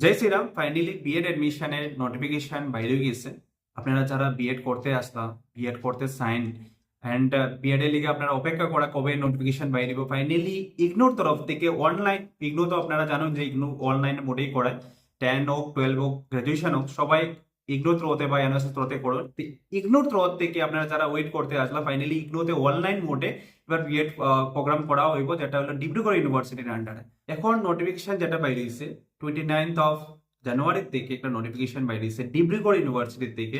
জয় Shriram. Finally B Ed এডমিশনের notification বাইরে গিয়েছে। আপনারা যারা বিএড করতে আসলাম, বিএড করতে সাইন অ্যান্ড বিএড এর লিগে আপনারা অপেক্ষা করা কবে নোটিফিকেশন বাইরে দিব। ফাইনালি ইগনোর তরফ থেকে অনলাইন, ইগনো তো আপনারা জানেন যে ইগনো অনলাইনে মোডেই করায়। 10 হোক, 12 হোক, গ্রাজুয়েশন হোক, সবাই ইগনোর থ্রোতে বা এনএসএস থ্রোতে করুন। ইগনোর থ্রো থেকে আপনারা যারা ওয়েট করতে আসলাম, ফাইনালি ইগনোতে অনলাইন মোডে এবার বিএড প্রোগ্রাম করা হইব, যেটা হলো ডিব্রুগড় ইউনিভার্সিটির আন্ডারে। এখন নোটিফিকেশন যেটা বাইরে হয়েছে 29 জানুয়ারি থেকে একটা নোটিফিকেশন বাইরেছে ডিব্রুগড় ইউনিভার্সিটি থেকে,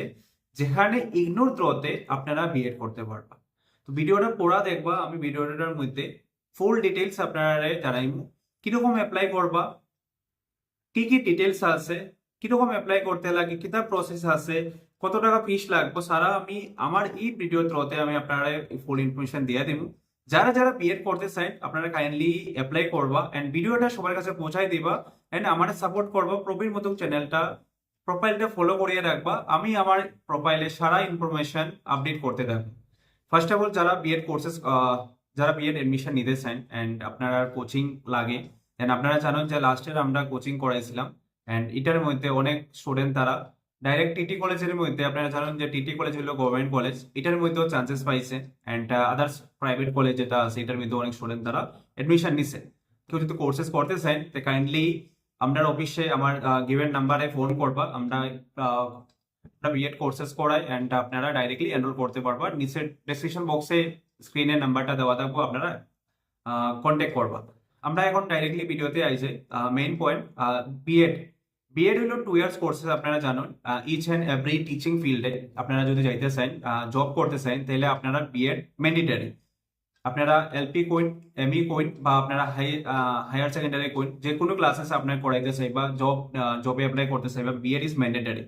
যেখানে ইগনোর থ্রোতে আপনারা বিএড করতে পারবা। তো ভিডিওটা পড়া দেখবা, আমি ভিডিওটার মধ্যে ফুল ডিটেইলস আপনারা জানাইমু। কিরকম অ্যাপ্লাই করবা, কি কি ডিটেইলস আছে, কিরকম অ্যাপ্লাই করতে লাগে, কিতা প্রসেস আছে, কত টাকা ফিস লাগবে, সারা আমি আমার এই ভিডিও থ্রোতে আমি আপনারা ফুল ইনফরমেশন দিয়ে দিব। যারা যারা বিএড করতে চান আপনারা কাইন্ডলি অ্যাপ্লাই করবা এন্ড ভিডিওটা সবার কাছে পৌঁছাই দিবা এন্ড আমাদের সাপোর্ট করবা। প্রবীর মতো চ্যানেলটা প্রোফাইলটা ফলো করিয়ে রাখবা, আমি আমার প্রোফাইলে সারা ইনফরমেশন আপডেট করতে থাকবো। ফার্স্ট অফ অল যারা বিএড কোর্সেস, যারা বিএড এডমিশন নিতে চান এন্ড আপনারা কোচিং লাগে, এন্ড আপনারা জানেন যে লাস্ট ইয়ার আমরা কোচিং করাইছিলাম এন্ড এটার মধ্যে অনেক স্টুডেন্ট তারা ডাইরেক্ট টিটি কলেজের মধ্যে, আপনারা জানেন যে টিটি কলেজ হলো গভর্নমেন্ট কলেজ, এটার মধ্যেও চান্সেস পাইছে এন্ড আদার্স প্রাইভেট কলেজ যেটা আছে এটার মধ্যে অনেক স্টুডেন্ট তারা এডমিশন নিছে। কেউ যদি কোর্সেস করতে চান তো কাইন্ডলি আপনার অফিসে আমার গিভেন নাম্বারে ফোন করবা, আমরা বিএড কোর্সেস করাই এন্ড আপনারা ডাইরেক্টলি এনরোল করতে পারবা। নিচে ডেসক্রিপশন বক্সে স্ক্রিনে নাম্বারটা দেওয়া থাকবো, আপনারা কন্ট্যাক্ট করবা। আমরা এখন ডাইরেক্টলি ভিডিওতে আইছে মেইন পয়েন্ট। বিএড বিএড হলো 2 ইয়ার্স কোর্সেস, আপনারা জানেন ইচ এন্ড এভরি টিচিং ফিল্ডে আপনারা যদি যাইতে চান, জব করতে চান, তাহলে আপনারা বিএড ম্যান্ডেটরি। আপনারা এলপি কইন, এমই কইন বা আপনারা হায়ার সেকেন্ডারি কইন, যে কোনো ক্লাসেস আপনার পড়াইতে চাই বা জবে অ্যাপ্লাই করতে চাই বা বিএড ইজ ম্যান্ডেটরি।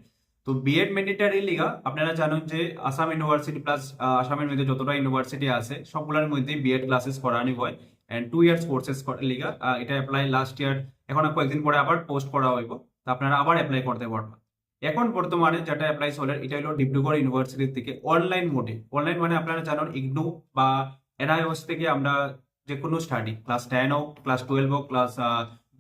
তো বিএড ম্যান্ডেটরি লিগা আপনারা জানেন যে আসাম ইউনিভার্সিটি প্লাস আসামের মধ্যে যতটা ইউনিভার্সিটি আছে সবগুলোর মধ্যে বিএড ক্লাসেস করানো হয় এন্ড 2 ইয়ার্স কোর্সেস লিগা এটা অ্যাপ্লাই লাস্ট ইয়ার, এখন কয়েকদিন পরে আবার পোস্ট করা হইব, তো আপনারা আবার অ্যাপ্লাই করতে পারবেন। এখন বর্তমানে যেটা অ্যাপ্লাই চলে এটা হলো ডিব্রুগড় ইউনিভার্সিটি থেকে অনলাইন মোডে। অনলাইন মানে আপনারা জানেন ইগনো বা এনআইওস থেকে আমরা যে কোনো স্টাডি, ক্লাস 10 হোক, ক্লাস 12 হোক, ক্লাস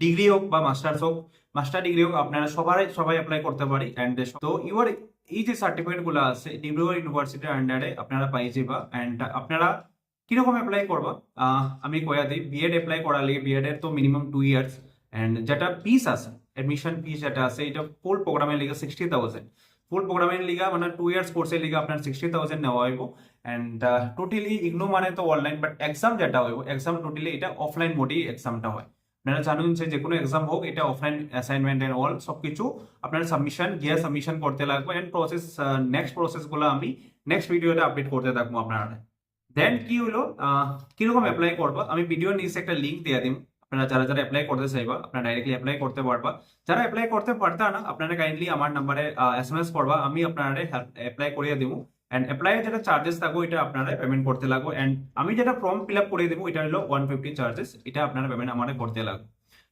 ডিগ্রি হোক বা মাস্টার্স হোক, মাস্টার ডিগ্রি হোক, আপনারা সবাই অ্যাপ্লাই করতে পারি। এন্ড তো ইউর এই যে সার্টিফিকেট গুলো আছে ডিব্রুগড় ইউনিভার্সিটির আন্ডারে আপনারা পাই যাবা। এন্ড আপনারা কিরকম অ্যাপ্লাই করবা আমি কয়া দিই। বিএড অ্যাপ্লাই করালে বিএড এর তো মিনিমাম 2 ইয়ার্স এন্ড যেটা ফিস আছে, এডমিশন ফিস যেটা আছে এটা ফুল প্রোগ্রামের লিগে 60,000। ফুল প্রোগ্রামের লিগা মানে 2 ইয়ার্স কোর্সের লিগা আপনার 60,000 নেওয়া হইব। এন্ড টোটালি ইগনো মানে তো অনলাইন, বাট এক্সাম যেটা হইব এক্সাম টোটালি এটা অফলাইন মোডেই এক্সামটা হয়। আপনারা জানেন যে কোনো এক্সাম হোক এটা অফলাইন অ্যাসাইনমেন্ট এন্ড অল সবকিছু আপনার সাবমিশন করতে লাগবে এন্ড প্রসেস, নেক্সট প্রসেস গুলো আমি নেক্সট ভিডিওতে আপডেট করতে থাকবো আপনারা। দেন কি হলো কিরকম অ্যাপ্লাই করবা, আমি ভিডিও নিচে একটা লিঙ্ক দিয়ে দিব। আপনারা যারা যারা অ্যাপ্লাই করতে চাইবা আপনারা ডাইরেক্টলি অ্যাপ্লাই করতে পারবা। যারা অ্যাপ্লাই করতে পারতা না আপনারা কাইন্ডলি আমার নাম্বারে এসএমএস করবা, আমি আপনারা অ্যাপ্লাই করিয়ে দিব। এন্ড অ্যাপ্লাই যেটা চার্জেস থাকবে এটা আপনারা পেমেন্ট করতে লাগবে এন্ড আমি যেটা ফর্ম ফিল আপ করে দেবো এটা হলো 150 চার্জেস, এটা আপনারা পেমেন্ট আমাদের করতে লাগবে।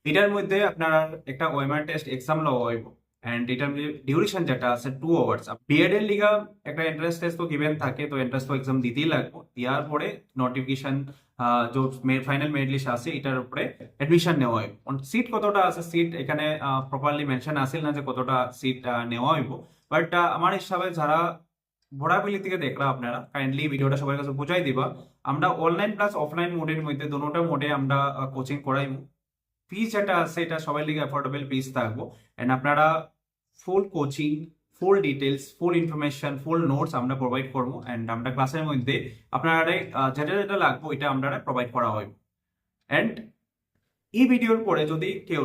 এটার মধ্যে আপনার একটা ওএমআর টেস্ট এক্সাম লওয়া হইব এন্ড এটার ডিউরেশন যেটা আছে 2 আওয়ার্স। বিএড এর লিগা একটা এন্ট্রান্স টেস্ট তো গিভেন থাকে, তো এন্ট্রান্স তো এক্সাম দিতেই লাগবে। দেওয়ার পরে নোটিফিকেশন যে ফাইনাল মেরিট লিস্ট আছে এটার উপরে এডমিশন নেওয়া হয়। সিট কতটা আছে, সিট এখানে প্রপারলি মেনশন আসিল না যে কতটা সিট নেওয়া হইব, বাট আমার হিসাবে যারা ভোটাবিলি থেকে দেখলা আপনারা কাইন্ডলি ভিডিওটা সবার কাছে বুঝাই দিবা। আমরা অনলাইন প্লাস অফলাইন মোডের মধ্যে দুটোটা মোডে আমরা কোচিং করাইমু। ফিস যেটা আছে এটা সবাই লিগে অ্যাফোর্ডেবল ফিস থাকবো এন্ড আপনারা full coaching, full details, full information, full notes আমরা প্রোভাইড করবো এন্ড আমরা ক্লাসের মধ্যে আপনারা যেটা যেটা লাগবে এটা আমরা প্রোভাইড করা হইব। এন্ড এই ভিডিওর পরে যদি কেউ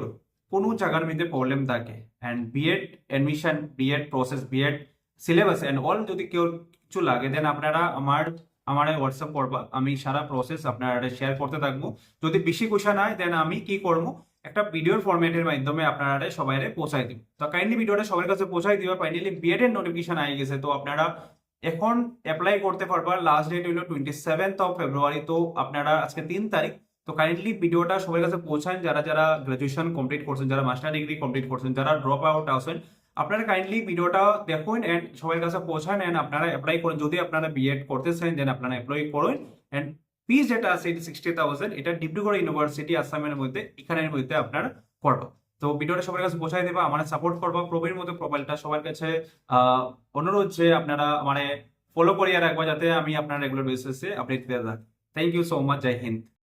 কোনো জায়গার মধ্যে প্রবলেম থাকে and BEd admission, BEd process, BEd syllabus and all যদি কেউ কিছু লাগে দেন আপনারা আমার হোয়াটসঅ্যাপ করবা, আমি সারা প্রসেস আপনারা শেয়ার করতে থাকবো। যদি বেশি কোশ্চেন হয় দেন আমি কি করবো একটা ভিডিওর ফরম্যাটের মাধ্যমে আপনারা সবাই পৌঁছাই দিব। তো কাইন্ডলি ভিডিওটা সবার কাছে পৌঁছাই দিবা। ফাইনালি বিএড এর নোটিফিকেশন আই গেছে, তো আপনারা এখন অ্যাপ্লাই করতে পারবা। লাস্ট ডেট হলো 27 ফেব্রুয়ারি, তো আপনারা আজকে 3 তারিখ। তো কাইন্ডলি ভিডিওটা সবার কাছে পৌঁছান, যারা যারা গ্রাজুয়েশন কমপ্লিট করছেন, যারা মাস্টার ডিগ্রি কমপ্লিট করছেন, যারা ড্রপ আউট আছেন, আপনারা কাইন্ডলি ভিডিওটা দেখুন এন্ড সবার কাছে পৌঁছান এন্ড আপনারা অ্যাপ্লাই করুন। যদি আপনারা বিএড করতে চান দেন আপনারা অ্যাপ্লাই করুন এন্ড ফিস যেটা আছে 60,000 এটা ডিব্রুগড় ইউনিভার্সিটি আসামের মধ্যে এখানের মধ্যে আপনারা করবা। তো ভিডিওটা সবার কাছে পৌঁছাই দেবা, আমার সাপোর্ট করবা, প্রবীর মতো প্রোফাইলটা সবার কাছে আহ অনুরোধ যে আপনারা মানে ফলো করিয়া রাখবা, যাতে আমি আপনার রেগুলার বেসিসে আপডেট দিতে থাকি। Thank you so much, Jai Hind.